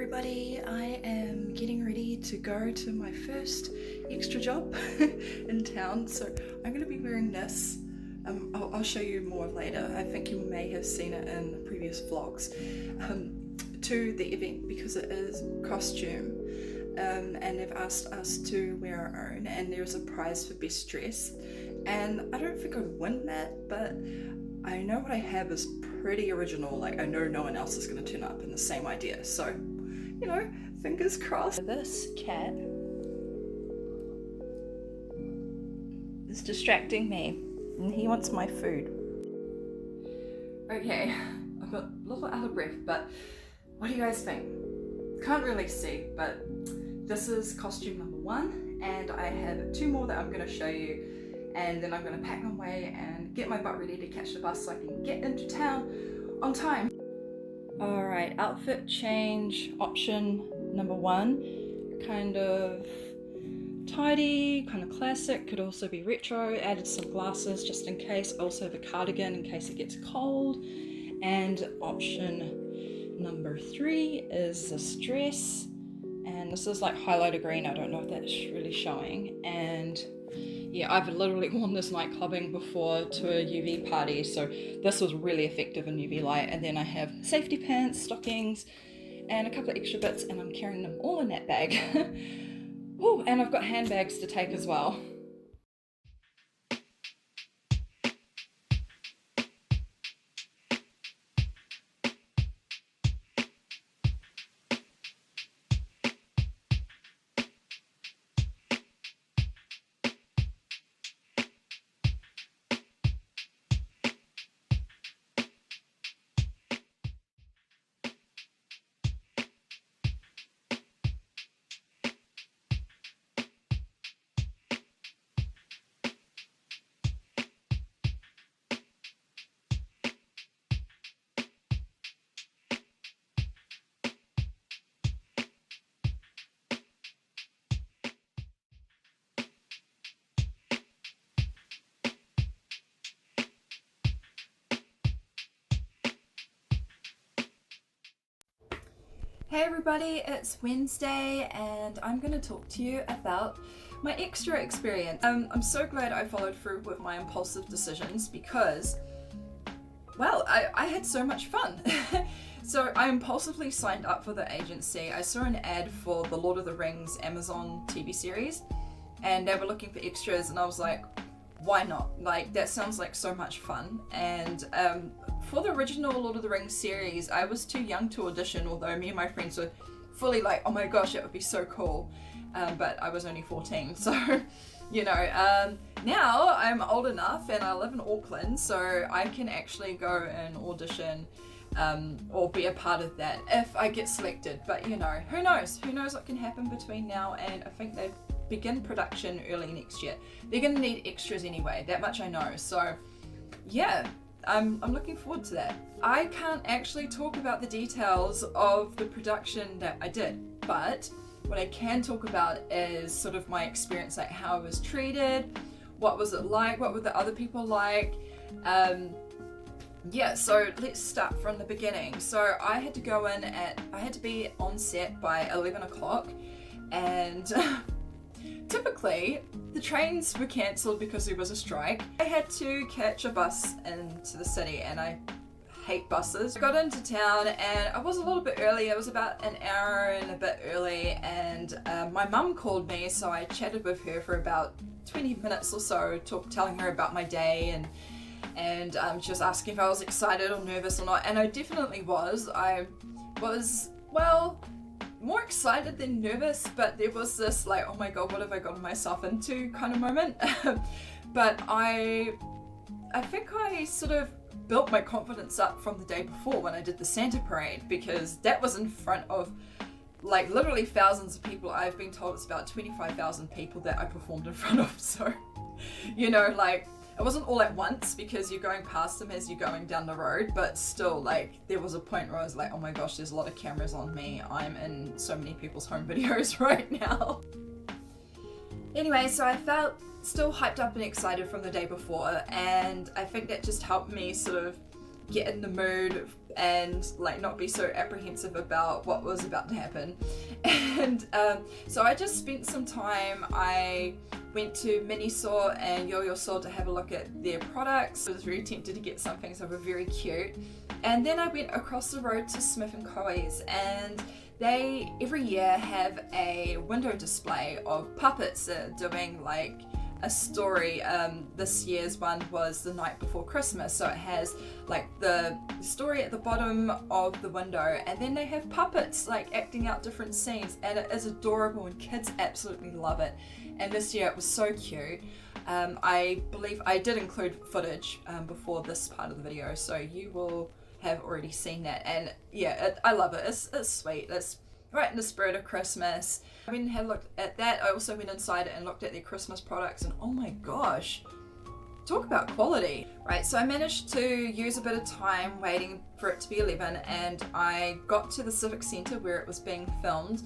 everybody, I am getting ready to go to my first extra job in town, so I'm going to be wearing this. I'll show you more later. I think you may have seen it in previous vlogs, to the event because it is costume, and they've asked us to wear our own, and there's a prize for best dress, and I don't think I'd win that, but I know what I have is pretty original. Like, I know no one else is going to turn up in the same idea, so, you know, fingers crossed. This cat is distracting me, and he wants my food. Okay, I've got a little out of breath, but what do you guys think? Can't really see, but this is costume number 1, and I have 2 more that I'm going to show you, and then I'm going to pack my way and get my butt ready to catch the bus so I can get into town on time. Alright, outfit change option number 1. Kind of tidy, kind of classic, could also be retro. Added some glasses just in case, also the cardigan in case it gets cold. And option number 3 is this dress, and this is like highlighter green. I don't know if that's really showing, and yeah, I've literally worn this night clubbing before to a UV party, so this was really effective in UV light. And then I have safety pants, stockings, and a couple of extra bits, and I'm carrying them all in that bag. Ooh, and I've got handbags to take as well. Hey everybody, it's Wednesday and I'm going to talk to you about my extra experience. I'm so glad I followed through with my impulsive decisions because, well, I had so much fun. So I impulsively signed up for the agency. I saw an ad for the Lord of the Rings Amazon TV series and they were looking for extras, and I was like, why not? Like, that sounds like so much fun. And for the original Lord of the Rings series, I was too young to audition, although me and my friends were fully like, oh my gosh, it would be so cool. But I was only 14, so, you know, now I'm old enough and I live in Auckland, so I can actually go and audition or be a part of that if I get selected. But, you know, who knows? Who knows what can happen between now and I think they begin production early next year. They're going to need extras anyway, that much I know. So, yeah. I'm looking forward to that. I can't actually talk about the details of the production that I did, but what I can talk about is sort of my experience, like how I was treated, what was it like, what were the other people like. Yeah, so let's start from the beginning. So I had to be on set by 11 o'clock, and typically the trains were cancelled because there was a strike. I had to catch a bus into the city, and I hate buses. I got into town and I was a little bit early. I was about an hour and a bit early, and my mum called me, so I chatted with her for about 20 minutes or so, telling her about my day, and she was asking if I was excited or nervous or not, and I definitely was. I was, well, more excited than nervous, but there was this like, oh my god, what have I gotten myself into kind of moment. But I think I sort of built my confidence up from the day before when I did the Santa parade, because that was in front of like literally thousands of people. I've been told it's about 25,000 people that I performed in front of, so, you know, like, it wasn't all at once because you're going past them as you're going down the road, but still, like, there was a point where I was like, oh my gosh, there's a lot of cameras on me. I'm in so many people's home videos right now. Anyway, so I felt still hyped up and excited from the day before, and I think that just helped me sort of get in the mood and like not be so apprehensive about what was about to happen. And so I just spent some time. I went to Miniso and Yo-Yo Store to have a look at their products. I was very tempted to get some things that were very cute. And then I went across the road to Smith & Co's, and they every year have a window display of puppets that are doing like a story. This year's one was The Night Before Christmas, so it has like the story at the bottom of the window, and then they have puppets like acting out different scenes, and it is adorable and kids absolutely love it. And this year it was so cute. I believe I did include footage before this part of the video, so you will have already seen that. And yeah, I love it. It's sweet. It's right in the spirit of Christmas. I went and had a look at that. I also went inside and looked at their Christmas products, and oh my gosh, talk about quality. Right, so I managed to use a bit of time waiting for it to be 11, and I got to the Civic Centre where it was being filmed.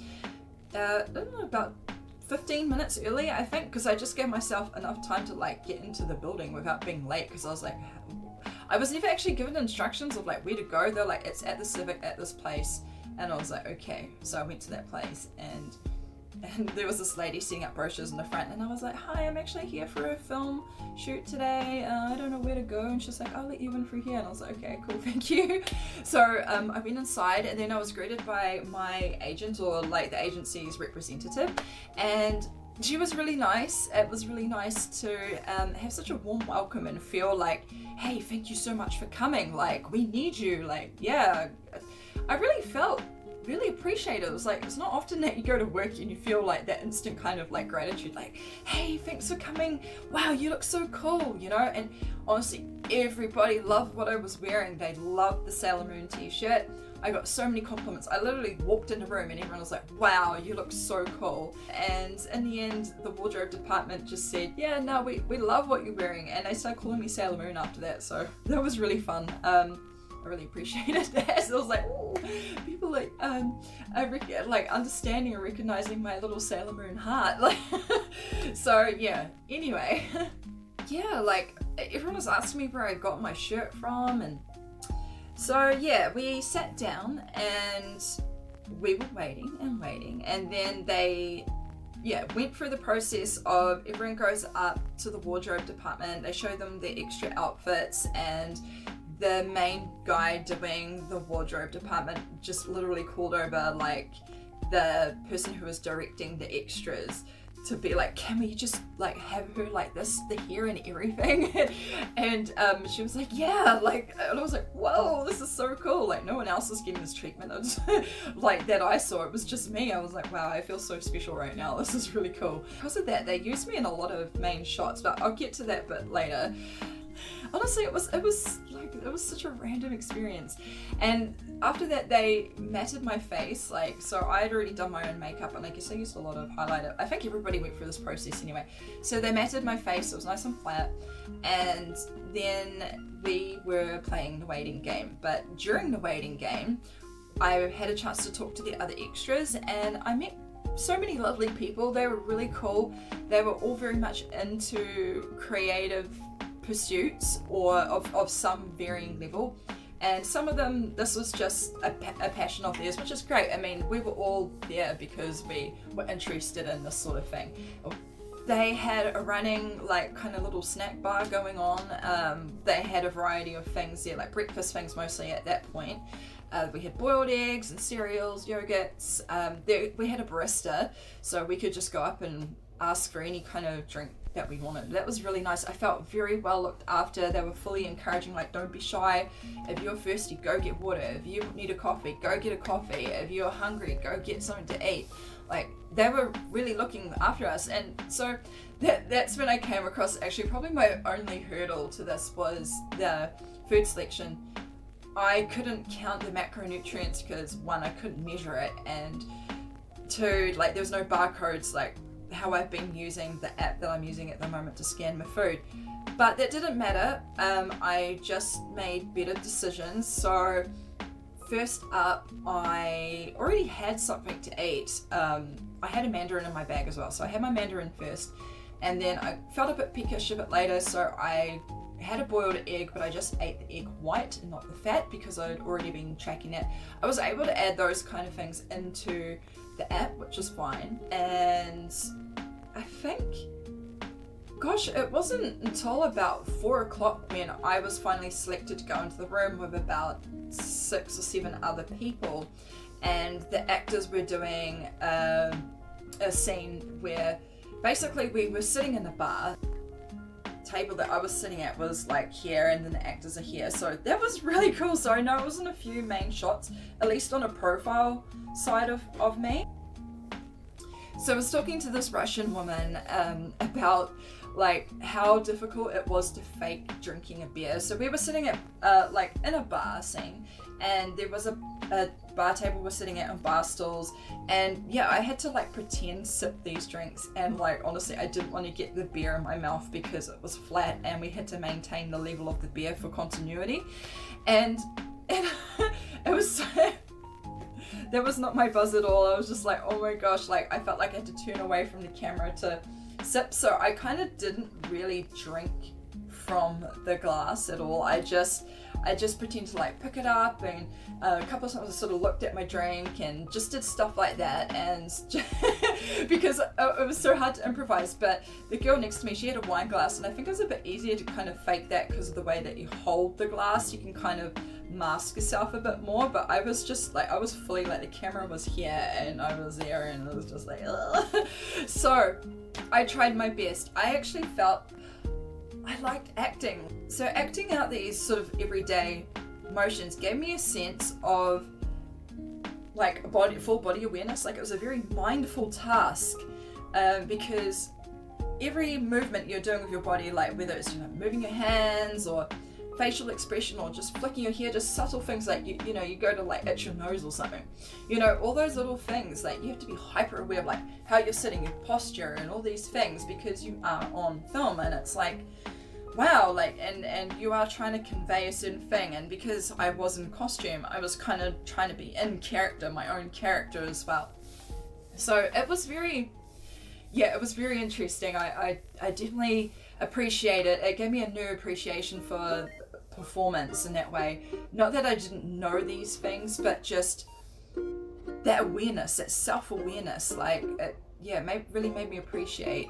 I don't know, about 15 minutes early, I think, because I just gave myself enough time to like get into the building without being late, because I was like, I was never actually given instructions of like where to go. They're like, it's at the Civic at this place, and I was like, okay. So I went to that place, and there was this lady setting up brochures in the front, and I was like, hi, I'm actually here for a film shoot today. I don't know where to go. And she's like, I'll let you in through here. And I was like, okay, cool, thank you. So I went inside, and then I was greeted by my agent, or like the agency's representative, and she was really nice. It was really nice to have such a warm welcome and feel like, hey, thank you so much for coming. Like, we need you. Like, yeah, I really felt really appreciated. It was like, it's not often that you go to work and you feel like that instant kind of like gratitude, like, hey, thanks for coming. Wow, you look so cool, you know? And honestly, everybody loved what I was wearing. They loved the Sailor Moon t-shirt. I got so many compliments. I literally walked in the room and everyone was like, wow, you look so cool. And in the end, the wardrobe department just said, yeah, no, we love what you're wearing. And they started calling me Sailor Moon after that. So that was really fun. I really appreciated that. So I was like, oh, people like like understanding and recognizing my little Sailor Moon heart. Like, so yeah. Anyway, yeah, like everyone was asking me where I got my shirt from, and so yeah, we sat down and we were waiting, and then they went through the process of everyone goes up to the wardrobe department. They show them their extra outfits, and the main guy doing the wardrobe department just literally called over like the person who was directing the extras to be like, can we just like have her like this, the hair and everything? And she was like, yeah, like, and I was like, whoa, this is so cool. Like, no one else is getting this treatment. Like that I saw, it was just me. I was like, wow, I feel so special right now. This is really cool. Because of that, they used me in a lot of main shots, but I'll get to that bit later. Honestly, it was such a random experience. And after that, they matted my face. Like, so I had already done my own makeup, and I guess I used a lot of highlighter. I think everybody went through this process anyway. So they matted my face. It was nice and flat. And then we were playing the waiting game. But during the waiting game, I had a chance to talk to the other extras, and I met so many lovely people. They were really cool. They were all very much into creative pursuits, or of some varying level, and some of them, this was just a passion of theirs, which is great. I mean, we were all there because we were interested in this sort of thing. They had a running like kind of little snack bar going on. They had a variety of things there, like breakfast things mostly at that point. We had boiled eggs and cereals, yogurts. We had a barista, so we could just go up and ask for any kind of drink that we wanted. That was really nice. I felt very well looked after. They were fully encouraging, like, don't be shy. If you're thirsty, go get water. If you need a coffee, go get a coffee. If you're hungry, go get something to eat. Like, they were really looking after us. And so that's when I came across, actually probably my only hurdle to this was the food selection. I couldn't count the macronutrients because, one, I couldn't measure it, and two, like, there was no barcodes like how I've been using the app that I'm using at the moment to scan my food. But that didn't matter. I just made better decisions. So first up, I already had something to eat. I had a mandarin in my bag as well. So I had my mandarin first, and then I felt a bit peckish a bit later, so I had a boiled egg, but I just ate the egg white and not the fat because I'd already been tracking it. I was able to add those kind of things into the app, which is fine. And I think, gosh, it wasn't until about 4 o'clock when I was finally selected to go into the room with about 6 or 7 other people, and the actors were doing a scene where basically we were sitting in a bar. Table that I was sitting at was like here, and then the actors are here, so that was really cool. So I know it wasn't a few main shots, at least on a profile side of me. So I was talking to this Russian woman about like how difficult it was to fake drinking a beer. So we were sitting at like in a bar scene, and there was a bar table we're sitting at on bar stools, and yeah, I had to like pretend sip these drinks, and like honestly I didn't want to get the beer in my mouth because it was flat, and we had to maintain the level of the beer for continuity, and it was so that was not my buzz at all. I was just like, oh my gosh, like I felt like I had to turn away from the camera to sip, so I kind of didn't really drink from the glass at all. I just pretended to like pick it up, and a couple of times I sort of looked at my drink and just did stuff like that, and because it was so hard to improvise. But the girl next to me, she had a wine glass, and I think it was a bit easier to kind of fake that because of the way that you hold the glass. You can kind of mask yourself a bit more, but I was just like, I was fully like, the camera was here and I was there, and it was just like, ugh. So I tried my best. I actually felt I liked acting. So acting out these sort of everyday motions gave me a sense of like full body awareness. Like it was a very mindful task, because every movement you're doing with your body, like whether it's, you know, moving your hands or facial expression or just flicking your hair, just subtle things like you know, you go to like itch your nose or something, you know, all those little things, like you have to be hyper aware of like how you're sitting, your posture and all these things, because you are on film, and it's like, wow, like and you are trying to convey a certain thing. And because I was in costume, I was kind of trying to be in character, my own character as well. So it was very interesting. I definitely appreciate it. It gave me a new appreciation for performance in that way. Not that I didn't know these things, but just that awareness, that self-awareness, like it, really made me appreciate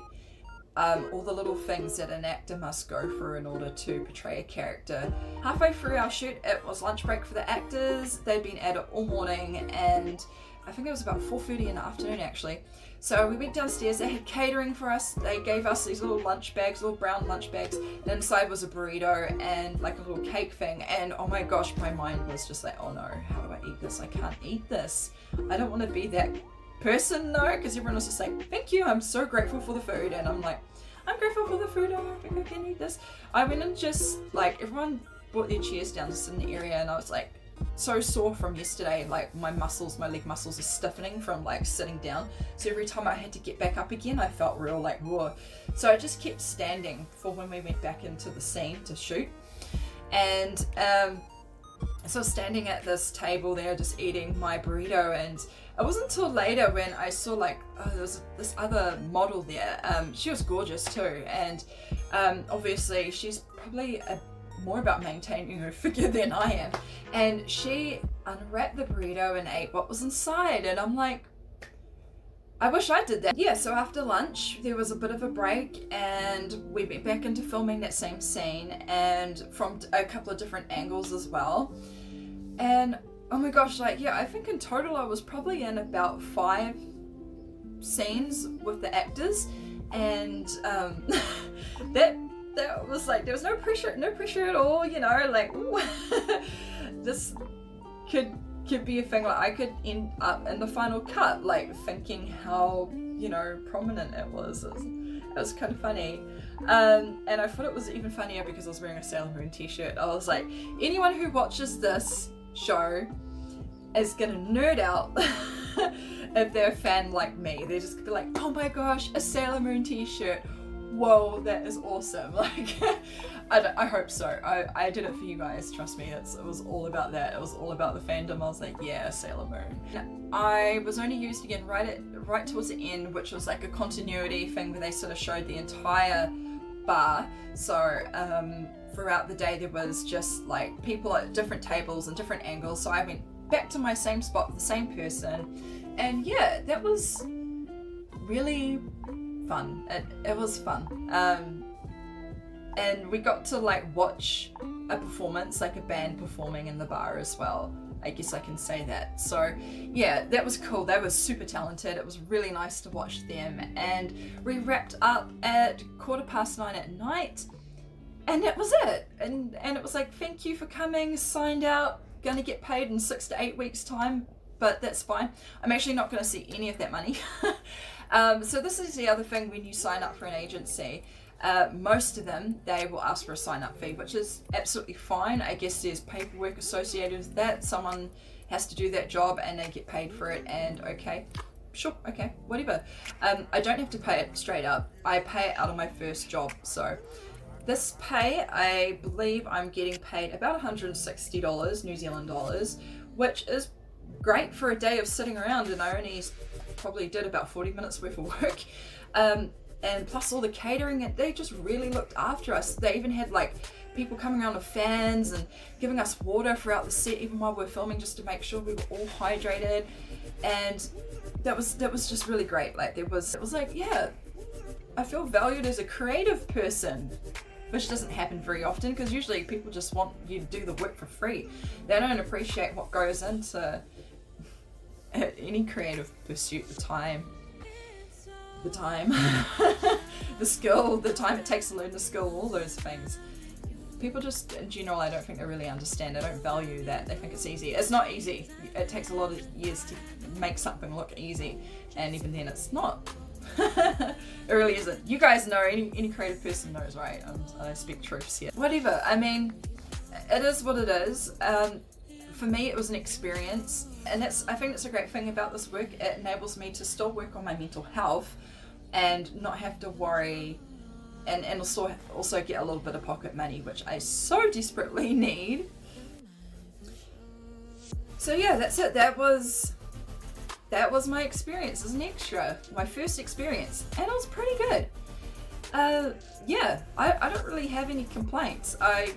all the little things that an actor must go through in order to portray a character. Halfway through our shoot, it was lunch break for the actors. They'd been at it all morning, and I think it was about 4:30 in the afternoon actually. So we went downstairs, they had catering for us, they gave us these little lunch bags, little brown lunch bags, and inside was a burrito and like a little cake thing, and oh my gosh, my mind was just like, oh no, how do I eat this? I can't eat this. I don't want to be that person though, because everyone was just like, thank you, I'm so grateful for the food, and I'm like, I'm grateful for the food, I don't think I can eat this. I went and just like, everyone brought their chairs down to sit in the area, and I was like, so sore from yesterday, like my leg muscles are stiffening from like sitting down, so every time I had to get back up again I felt real like raw. So I just kept standing for when we went back into the scene to shoot, and so I was standing at this table there just eating my burrito, and it wasn't until later when I saw like, oh, there was this other model there. She was gorgeous too, and obviously she's probably more about maintaining her figure than I am, and she unwrapped the burrito and ate what was inside, and I'm like, I wish I did that. Yeah, so after lunch there was a bit of a break, and we went back into filming that same scene, and from a couple of different angles as well. And oh my gosh, like yeah, I think in total I was probably in about 5 scenes with the actors, and that was like, there was no pressure at all, you know, like ooh, this could be a thing. Like I could end up in the final cut like thinking how, you know, prominent it was. It was kind of funny, and I thought it was even funnier because I was wearing a Sailor Moon t-shirt. I was like, anyone who watches this show is gonna nerd out if they're a fan like me. They're just gonna be like, oh my gosh, a Sailor Moon t-shirt, whoa, that is awesome. Like I hope so. I did it for you guys, trust me. It was all about that. It was all about the fandom. I was like, yeah, Sailor Moon. I was only used again right towards the end, which was like a continuity thing where they sort of showed the entire bar. So throughout the day there was just like people at different tables and different angles, so I went back to my same spot with the same person, and yeah, that was really fun. It was fun. And we got to like watch a performance, like a band performing in the bar as well. I guess I can say that. So yeah, that was cool. They were super talented. It was really nice to watch them. And we wrapped up at 9:15 at night, and that was it. And it was like, thank you for coming, signed out, gonna get paid in 6 to 8 weeks time, but that's fine. I'm actually not gonna see any of that money. So this is the other thing when you sign up for an agency. Most of them, they will ask for a sign-up fee, which is absolutely fine. I guess there's paperwork associated with that. Someone has to do that job and they get paid for it, and okay, sure, okay, whatever. I don't have to pay it straight up. I pay it out of my first job. So this pay, I believe I'm getting paid about $160 New Zealand dollars, which is great for a day of sitting around, and I only probably did about 40 minutes worth of work. And plus all the catering, and they just really looked after us. They even had like people coming around with fans and giving us water throughout the set, even while we're filming, just to make sure we were all hydrated. And that was just really great. Like it was like, yeah, I feel valued as a creative person, which doesn't happen very often, because usually people just want you to do the work for free. They don't appreciate what goes into any creative pursuit, the time, the skill, the time it takes to learn the skill, all those things. People just, in general, I don't think they really understand. They don't value that. They think it's easy. It's not easy. It takes a lot of years to make something look easy, and even then it's not. It really isn't. You guys know, any creative person knows, right? I speak truths here. Whatever, I mean, it is what it is. For me, it was an experience, and I think that's a great thing about this work. It enables me to still work on my mental health and not have to worry, and also get a little bit of pocket money, which I so desperately need. So yeah, that's it. That was my experience as an extra, my first experience, and it was pretty good. Yeah, I don't really have any complaints. I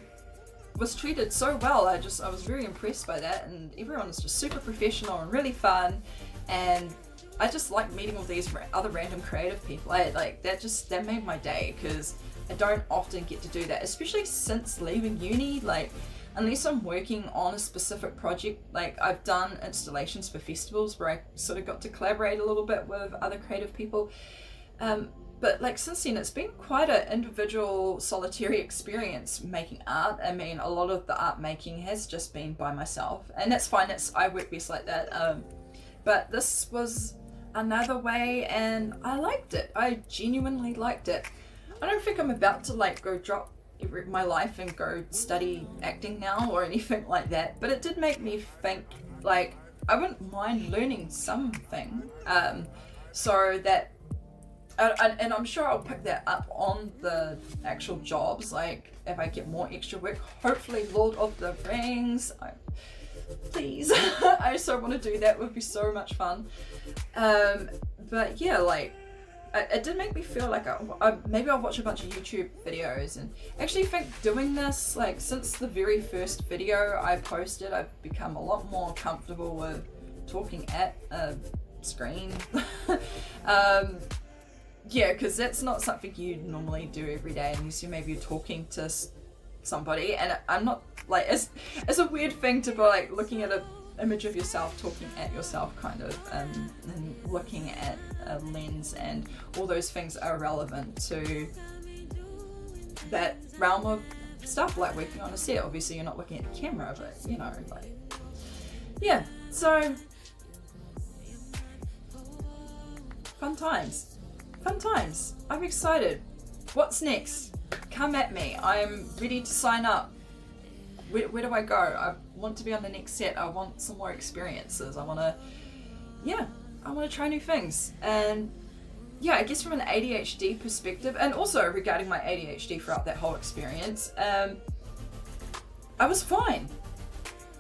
was treated so well. I was very impressed by that, and everyone was just super professional and really fun, and I just like meeting all these other random creative people. That made my day, because I don't often get to do that, especially since leaving uni. Like, unless I'm working on a specific project, like I've done installations for festivals where I sort of got to collaborate a little bit with other creative people, but like since then it's been quite an individual, solitary experience making art. I mean, a lot of the art making has just been by myself, and that's fine. I work best like that. But this was another way, and I liked it. I genuinely liked it. I don't think I'm about to like go drop my life and go study acting now or anything like that, but it did make me think, like, I wouldn't mind learning something, so that and I'm sure I'll pick that up on the actual jobs, like if I get more extra work, hopefully Lord of the Rings, please. I so want to do that. It would be so much fun. But yeah, like it did make me feel like maybe I'll watch a bunch of YouTube videos, and actually think doing this, like since the very first video I posted, I've become a lot more comfortable with talking at a screen. Yeah, because that's not something you normally do every day unless you're talking to somebody, and I'm not like, it's a weird thing to be like looking at an image of yourself, talking at yourself kind of, and looking at a lens, and all those things are relevant to that realm of stuff, like working on a set. Obviously you're not looking at the camera, but like, yeah, so fun times. I'm excited. What's next? Come at me. I'm ready to sign up. Where do I go? I want to be on the next set. I want some more experiences. I want to try new things. And yeah, I guess from an ADHD perspective, and also regarding my ADHD throughout that whole experience, I was fine.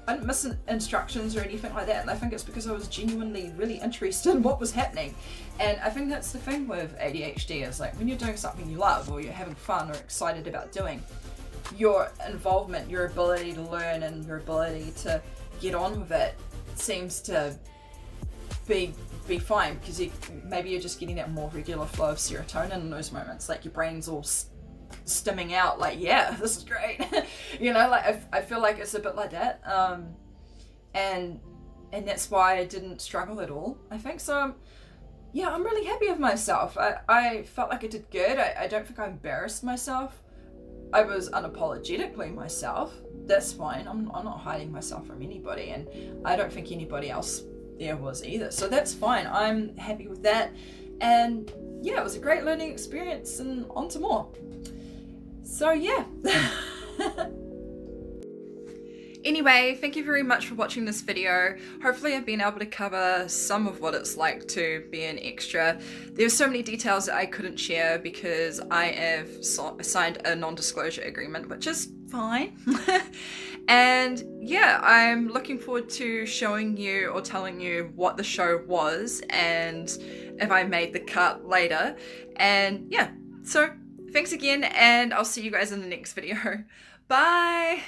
I didn't miss instructions or anything like that, and I think it's because I was genuinely really interested in what was happening. And I think that's the thing with ADHD, is like when you're doing something you love, or you're having fun or excited about doing, your involvement, your ability to learn, and your ability to get on with it seems to be fine, because maybe you're just getting that more regular flow of serotonin in those moments. Like your brain's all stimming out, like, yeah, this is great. You know, like I feel like it's a bit like that, and that's why I didn't struggle at all, I think. So yeah, I'm really happy with myself. I felt like I did good. I don't think I embarrassed myself. I was unapologetically myself. That's fine. I'm not hiding myself from anybody, and I don't think anybody else there was either. So that's fine. I'm happy with that. And yeah, it was a great learning experience, and on to more. So yeah. Anyway, thank you very much for watching this video. Hopefully I've been able to cover some of what it's like to be an extra. There's so many details that I couldn't share because I have signed a non-disclosure agreement, which is fine. And yeah, I'm looking forward to showing you or telling you what the show was and if I made the cut later. And yeah, so thanks again, and I'll see you guys in the next video. Bye!